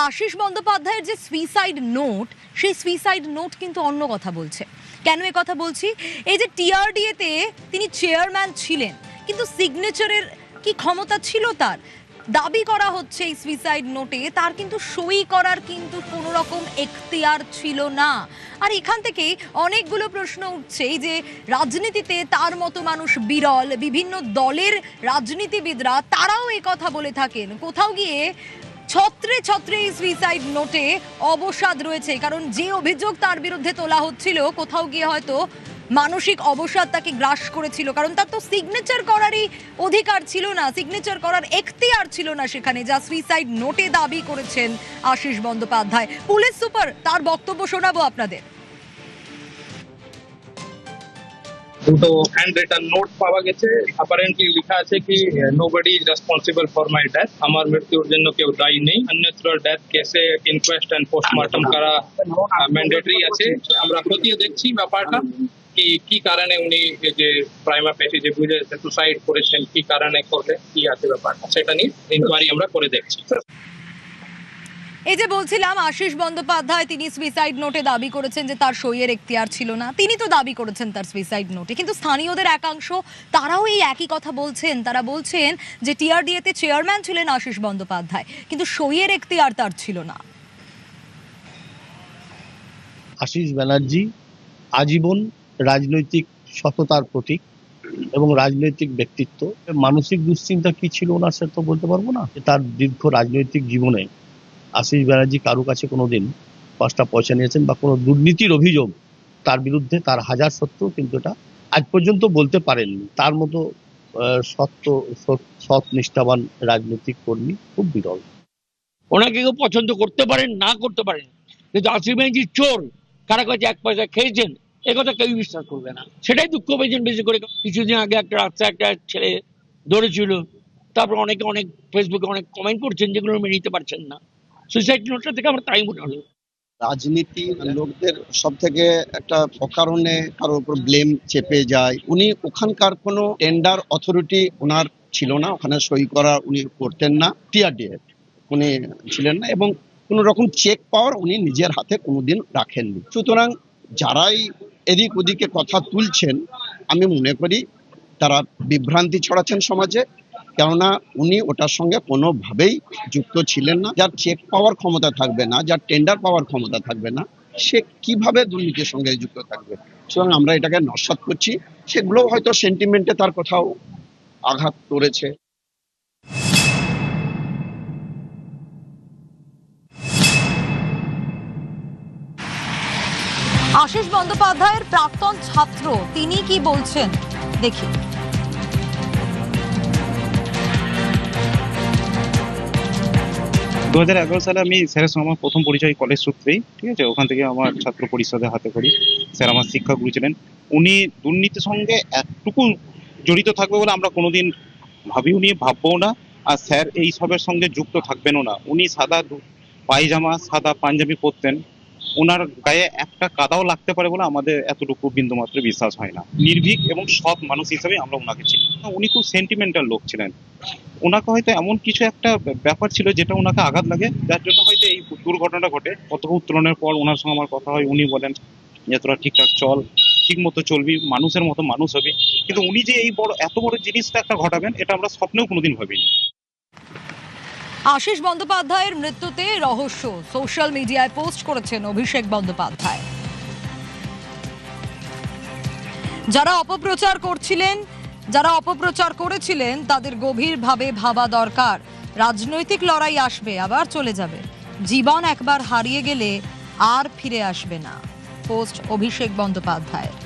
আশিস বন্দ্যোপাধ্যায়ের যে suicide note, সেই সুইসাইড নোট কিন্তু অন্য কথা বলছে। কেন এ কথা বলছি? এই যে টিআরডিএতে তিনি চেয়ারম্যান ছিলেন, কিন্তু সিগনেচারের কি ক্ষমতা ছিল তার? দাবি করা হচ্ছে এই সুইসাইড নোটে তার কিন্তু সই করার কিন্তু কোনো রকম এখতিয়ার ছিল না। আর এখান থেকে অনেকগুলো প্রশ্ন উঠছে যে রাজনীতিতে তার মতো মানুষ বিরল, বিভিন্ন দলের রাজনীতিবিদরা তারাও এই কথা বলে থাকেন। কোথাও গিয়ে ছত্রে ছত্রে এই সুইসাইড নোটে অবসাদ রয়েছে, কারণ যে অভিযোগ তার বিরুদ্ধে তোলা হচ্ছিল কোথাও গিয়ে হয়তো মানসিক অবসাদ তাকে গ্রাস করেছিল, কারণ তার তো সিগনেচার করারই অধিকার ছিল না, সিগনেচার করার এখতিয়ার ছিল না সেখানে, যা সুইসাইড নোটে দাবি করেছেন আশিস বন্দ্যোপাধ্যায়। পুলিশ সুপার তার বক্তব্য শোনাবো আপনাদের। দুটো হ্যান্ড রিটান নোট পাওয়া গেছে। অ্যাপারেন্টলি লেখা আছে কি nobody is responsible for my death, আমার মৃত্যুর জন্য কেউ দায়ী নেই। আনন্যাচুরাল ডেথ কেসে ইনকোয়েস্ট এন্ড পোস্টমর্টম করা ম্যান্ডেটরি আছে। আমরা খতিয়ে দেখছি ব্যাপারটা কি কারণে উনি যে প্রাইমা ফেসি যে বুঝে সুসাইড করেছেন, কি কারণে করলে কি আছে ব্যাপারটা, সেটা নিয়ে ইনকোয়ারি আমরা করে দেখছি। এই যে বলছিলাম আশিস বন্দ্যোপাধ্যায় তিনি সুইসাইড নোটে দাবি করেছেন যে তার সইয়ের এখতিয়ার ছিল না, তিনি তো দাবি করেছেন তার সুইসাইড নোটে, কিন্তু স্থানীয়দের একাংশ তারাও এই একই কথা বলছেন। তারা বলছেন যে টিআরডিএতে চেয়ারম্যান ছিলেন আশিস বন্দ্যোপাধ্যায়, কিন্তু সইয়ের এখতিয়ার তার ছিল না। আশিস ব্যানার্জি আজীবন রাজনৈতিক সততার প্রতীক এবং রাজনৈতিক ব্যক্তিত্ব। মানসিক দুশ্চিন্তা কি ছিল ওনার সেটা তো বলতে পারবো না। তার দীর্ঘ রাজনৈতিক জীবনে আশিস ব্যানার্জি কারো কাছে কোনোদিন 5টা পয়সা নিয়েছেন বা কোনো দুর্নীতির অভিযোগ তার বিরুদ্ধে তার হাজার সত্ত্বেও কিন্তু এটা আজ পর্যন্ত বলতে পারেননি। তার মতো সৎ নিষ্ঠাবান রাজনৈতিক কর্মী খুব বিরল। ওনাকে কেউ পছন্দ করতে পারেন না করতে পারেন, কিন্তু আশিস ব্যানার্জি চোর, কারা কাছে 1 পয়সা খেয়েছেন এ কথা কেউ বিশ্বাস করবে না। সেটাই দুঃখ পেয়েছেন বেশি করে। কিছুদিন আগে একটা রাস্তায় একটা ছেলে ধরেছিল, তারপর অনেকে অনেক ফেসবুকে অনেক কমেন্ট করছেন যেগুলো মেনে নিতে পারছেন না। সুইসাইড নোটটা থেকে আমার তাই মনে হলো। রাজনীতি লোকদের সব থেকে একটা অকারণে কারোর উপর ব্লেম চেপে যায়। উনি ওখানকার কোনো টেন্ডার অথরিটি ওনার ছিল না, ওখানে সই করা উনি করতেন না, টিআরডিএ উনি ছিলেন না, এবং কোনো রকম চেক পাওয়ার উনি নিজের হাতে কোনোদিন রাখেননি। সুতরাং যারাই এদিক ওদিকে কথা তুলছেন আমি মনে করি তারা বিভ্রান্তি ছড়াচ্ছেন সমাজে, কেননা উনি ওটার সঙ্গে কোনোভাবেই যুক্ত ছিলেন না। যার চেক পাওয়ার ক্ষমতা থাকবে না, যার টেন্ডার পাওয়ার ক্ষমতা থাকবে না, সে কিভাবে দুর্নীতির সঙ্গে যুক্ত থাকবে? সুতরাং আমরা এটাকে নস্যাৎ করছি। সেগুলো হয়তো সেন্টিমেন্টে তার কোথাও আঘাত করেছে। আশিস বন্দ্যোপাধ্যায়ের প্রাক্তন ছাত্র তিনি কি বলছেন দেখি। 2011 সালে আমি স্যারের সঙ্গে আমার প্রথম পরিচয় কলেজ সূত্রেই, ঠিক আছে। ওখান থেকে আমার ছাত্র পরিষদে হাতে করি। স্যার আমার শিক্ষাগুরু ছিলেন। উনি দুর্নীতির সঙ্গে একটুকু জড়িত থাকবে বলে আমরা কোনোদিন ভাবিও নি, ভাববও না। আর স্যার এই সবের সঙ্গে যুক্ত থাকবেনও না। উনি সাদা পায়জামা সাদা পাঞ্জাবি পরতেন, ওনার গায়ে একটা কাদাও লাগতে পারে বলে আমাদের এতটুকু বিন্দুমাত্র বিশ্বাস হয় না। নির্ভীক এবং সৎ মানুষ হিসেবে আমরা ওনাকে চিনি। উনি খুব সেন্টিমেন্টাল লোক ছিলেন। ওনাকে হয়তো এমন কিছু একটা ব্যাপার ছিল যেটা ওনাকে আঘাত লাগে, যার জন্য হয়তো এই দুর্ঘটনাটা ঘটে। পতাকা উত্তোলনের পর ওনার সঙ্গে আমার কথা হয়, উনি বলেন যে তোরা ঠিকঠাক চল, ঠিক মতো চলবি, মানুষের মতো মানুষ হবি। কিন্তু উনি যে এই এত বড় জিনিসটা একটা ঘটাবেন এটা আমরা স্বপ্নেও কোনোদিন ভাবিনি। আশিস বন্দ্যোপাধ্যায়ের মৃত্যুতে রহস্য সোশ্যাল মিডিয়ায় পোস্ট করেছেন অভিষেক বন্দ্যোপাধ্যায়। যারা অপপ্রচার করেছিলেন তাদের গভীরভাবে ভাবা দরকার। রাজনৈতিক লড়াই আসবে আবার চলে যাবে, জীবন একবার হারিয়ে গেলে আর ফিরে আসবে না। পোস্ট অভিষেক বন্দ্যোপাধ্যায়ের।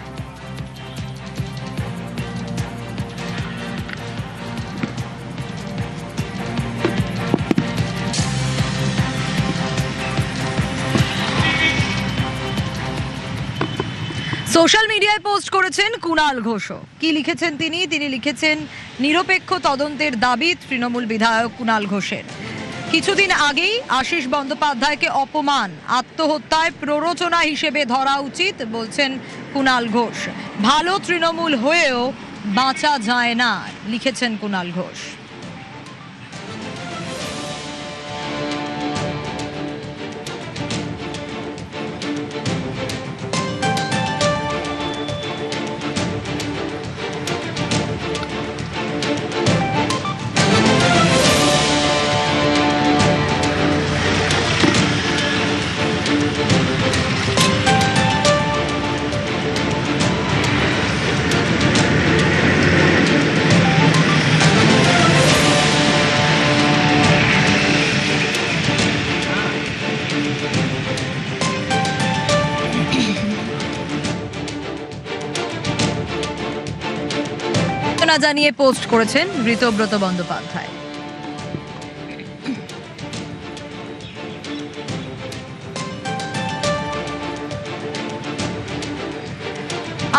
সোশ্যাল মিডিয়ায় পোস্ট করেছেন কুণাল ঘোষ। কি লিখেছেন তিনি লিখেছেন নিরপেক্ষ তদন্তের দাবি তৃণমূল বিধায়ক কুণাল ঘোষের। কিছুদিন আগেই আশিস বন্দ্যোপাধ্যায়কে অপমান, আত্মহত্যায় প্ররোচনা হিসেবে ধরা উচিত বলছেন কুণাল ঘোষ। ভালো তৃণমূল হয়েও বাঁচা যায় না, লিখেছেন কুণাল ঘোষ। সমবেদনা জানিয়ে পোস্ট করেছেন ঋতব্রত বন্দ্যোপাধ্যায়।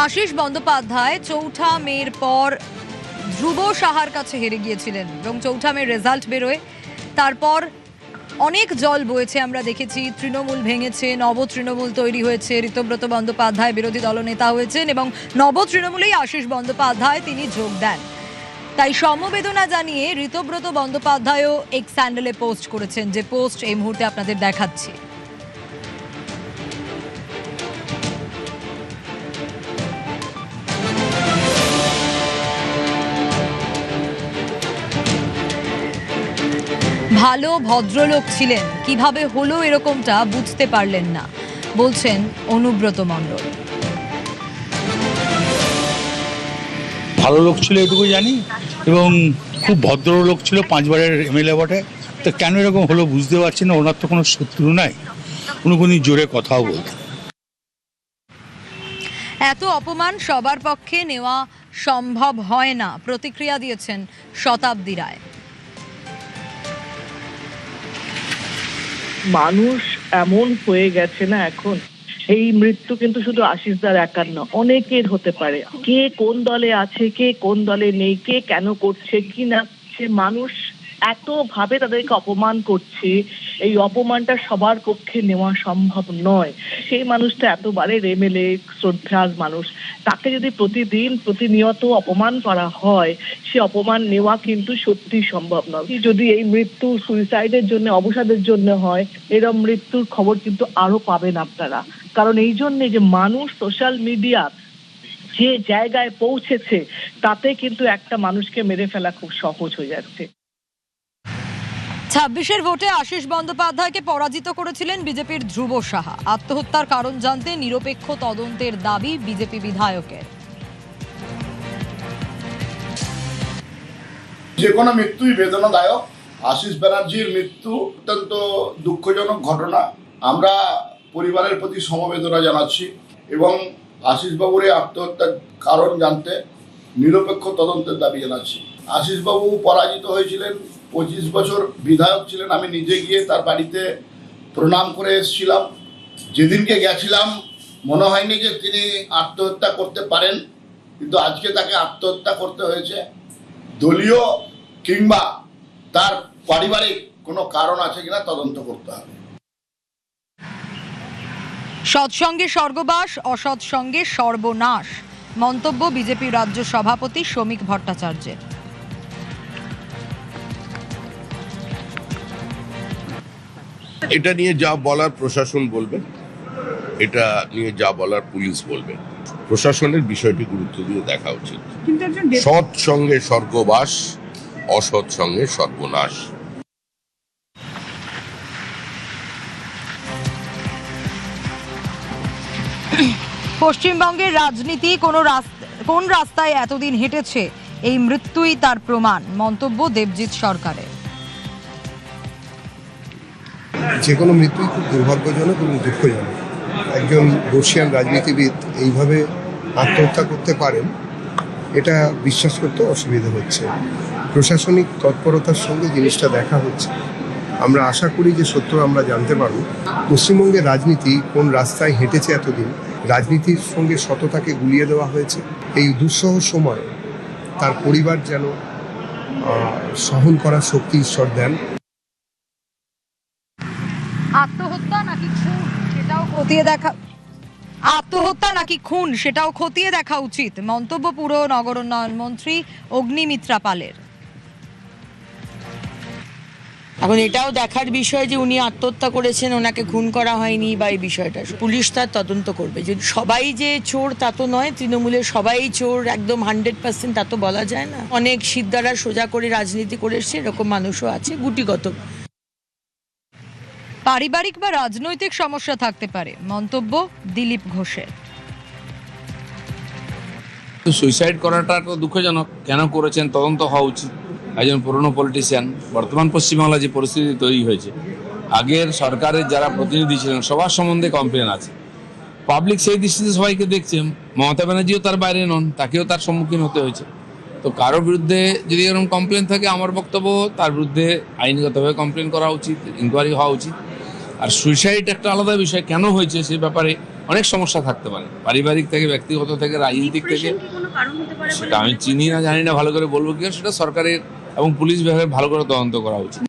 আশিস বন্দ্যোপাধ্যায় 4 মের পর ধ্রুব সাহার কাছে হেরে গিয়েছিলেন এবং 4 মের রেজাল্ট বেরোয়। তারপর অনেক জল বয়েছে, আমরা দেখেছি তৃণমূল ভেঙেছে, নব তৃণমূল তৈরি হয়েছে, ঋতব্রত বন্দ্যোপাধ্যায় বিরোধী দলনেতা হয়েছেন এবং নব তৃণমূলেই আশিস বন্দ্যোপাধ্যায় তিনি যোগ দেন। তাই সমবেদনা জানিয়ে ঋতব্রত বন্দ্যোপাধ্যায়ও এক্স হ্যান্ডেলে পোস্ট করেছেন, যে পোস্ট এই মুহূর্তে আপনাদের দেখাচ্ছি। ভালো ভদ্রলোক ছিলেন, কিভাবে হলো এরকমটা বুঝতে পারলেন না, বলছেন অনুব্রত মণ্ডল। ভালো লোক ছিল এটুকু জানি, এবং খুব ভদ্রলোক ছিল, 5 বারের এমএলএ বটে। তো কেন এরকম হলো বুঝতে পারছি না। ওনার তো কোনো শত্রু নাই, উনি জোরে কথাও বলতেন। এত অপমান সবার পক্ষে নেওয়া সম্ভব হয় না, প্রতিক্রিয়া দিয়েছেন শতাব্দী রায়। মানুষ এমন হয়ে গেছে না এখন, এই মৃত্যু কিন্তু শুধু আশিসদার একার না, অনেকের হতে পারে। কে কোন দলে আছে, কে কোন দলে নেই, কে কেন করছে কি না, সে মানুষ এত ভাবে তাদেরকে অপমান করছে, এই অপমানটা সবার পক্ষে নেওয়া সম্ভব নয়। সেই মানুষটা এতবারের এমএলএ, শ্রদ্ধার মানুষ, তাকে যদি প্রতিদিন প্রতিনিয়ত অপমান করা হয়, সে অপমান নেওয়া কিন্তু সত্যি সম্ভব নয়। যদি এই মৃত্যু সুইসাইডের জন্য, অবসাদের জন্য হয়, এরকম মৃত্যুর খবর কিন্তু আরো পাবেন আপনারা। কারণ এই জন্যে যে মানুষ সোশ্যাল মিডিয়া যে জায়গায় পৌঁছেছে, তাতে কিন্তু একটা মানুষকে মেরে ফেলা খুব সহজ হয়ে যাচ্ছে। 26-এর ভোটে আশিস বন্দ্যোপাধ্যায়কে পরাজিত করেছিলেন বিজেপির ধ্রুব সাহা। আত্মহত্যার কারণ জানতে নিরপেক্ষ তদন্তের দাবি বিজেপি বিধায়কের। যে কোনো মৃত্যুই বেদনাদায়ক। আশিস ব্যানার্জির মৃত্যু অত্যন্ত দুঃখজনক ঘটনা। আমরা পরিবারের প্রতি সমবেদনা জানাচ্ছি এবং আশিস বাবুর এই আত্মহত্যার কারণ জানতে নিরপেক্ষ তদন্তের দাবি জানাচ্ছি। আশিস বাবু পরাজিত হয়েছিলেন, 25 বছর বিধায়ক ছিলেন। আমি নিজে গিয়ে তার বাড়িতে প্রণাম করে এসেছিলাম। যেদিনকে গেছিলাম মনে হয়নি যে তিনি আত্মহত্যা করতে পারেন, কিন্তু আজকে তাকে আত্মহত্যা করতে হয়েছে। দলীয় কিংবা তার পারিবারিক কোনো কারণ আছে কিনা তদন্ত করতে হবে। সৎসঙ্গে স্বর্গবাস, অসৎসঙ্গে সর্বনাশ, মন্তব্য বিজেপি রাজ্য সভাপতি শ্রমিক ভট্টাচার্যের। এটা নিয়ে যা বলার প্রশাসন বলবে, এটা নিয়ে যা বলার পুলিশ বলবে। প্রশাসনের বিষয়টি গুরুত্ব দিয়ে দেখা উচিত। সৎ সঙ্গে স্বর্গবাস, অসৎ সঙ্গে সর্বনাশ। পশ্চিমবঙ্গের রাজনীতি কোন রাস্তায় এতদিন হেঁটেছে, এই মৃত্যুই তার প্রমাণ, মন্তব্য দেবজিৎ সরকারের। যে কোনো মৃত্যুই খুব দুর্ভাগ্যজনক এবং দুঃখজনক। একজন বর্ষিয়ান রাজনীতিবিদ এইভাবে আত্মহত্যা করতে পারেন, এটা বিশ্বাস করতে অসুবিধা হচ্ছে। প্রশাসনিক তৎপরতার সঙ্গে জিনিসটা দেখা হচ্ছে। আমরা আশা করি যে সত্য আমরা জানতে পারব। পশ্চিমবঙ্গের রাজনীতি কোন রাস্তায় হেঁটেছে এতদিন, রাজনীতির সঙ্গে সততাকে গুলিয়ে দেওয়া হয়েছে। এই দুঃসহ সময় তার পরিবার যেন সহন করার শক্তি ঈশ্বর দেন। আত্মহত্যা নাকি খুন সেটাও খতিয়ে দেখা উচিত, মন্তব্য পুর নগর উন্নয়ন মন্ত্রী অগ্নিমিত্রা পালের। এখন এটাও দেখার বিষয় যে উনি আত্মহত্যা করেছেন, ওনাকে খুন করা হয়নি, বা এই বিষয়টা পুলিশ তার তদন্ত করবে। যদি সবাই যে চোর তা তো নয়, তৃণমূলের সবাই চোর একদম 100% তা তো বলা যায় না। অনেক সিদ্ধারা সোজা করে রাজনীতি করে এসছে, এরকম মানুষও আছে গুটিগত। পারিবারিক বা রাজনৈতিক সমস্যা থাকতে পারে, মন্তব্য দিলীপ ঘোষের। সুইসাইড করাটা তো দুঃখজনক, কেন করেছেন তদন্ত হওয়া উচিত। একজন পুরনো পলিটিশিয়ান, বর্তমান পশ্চিমবাংলা যে পরিস্থিতি তৈরি হয়েছে, আগের সরকারের যারা প্রতিনিধি ছিলেন সবার সম্বন্ধে কমপ্লেন আছে। পাবলিক সেই দৃষ্টিতে সবাইকে দেখছে। মমতা ব্যানার্জিও তার বাইরে নন, তাকেও তার সম্মুখীন হতে হয়েছে। তো তো কারোর বিরুদ্ধে যদি এরকম কমপ্লেন থাকে, আমার বক্তব্য তার বিরুদ্ধে আইনগতভাবে কমপ্লেন করা উচিত, ইনকোয়ারি হওয়া উচিত। আর সুইসাইড একটা আলাদা বিষয়, কেন হয়েছে সেই ব্যাপারে অনেক সমস্যা থাকতে পারে, পারিবারিক থেকে, ব্যক্তিগত থেকে, রাজনৈতিক থেকে। সেটা আমি চিনি না, জানি না, ভালো করে বলবো কি, সেটা সরকারের এবং পুলিশ বিভাগের ভালো করে তদন্ত করা উচিত।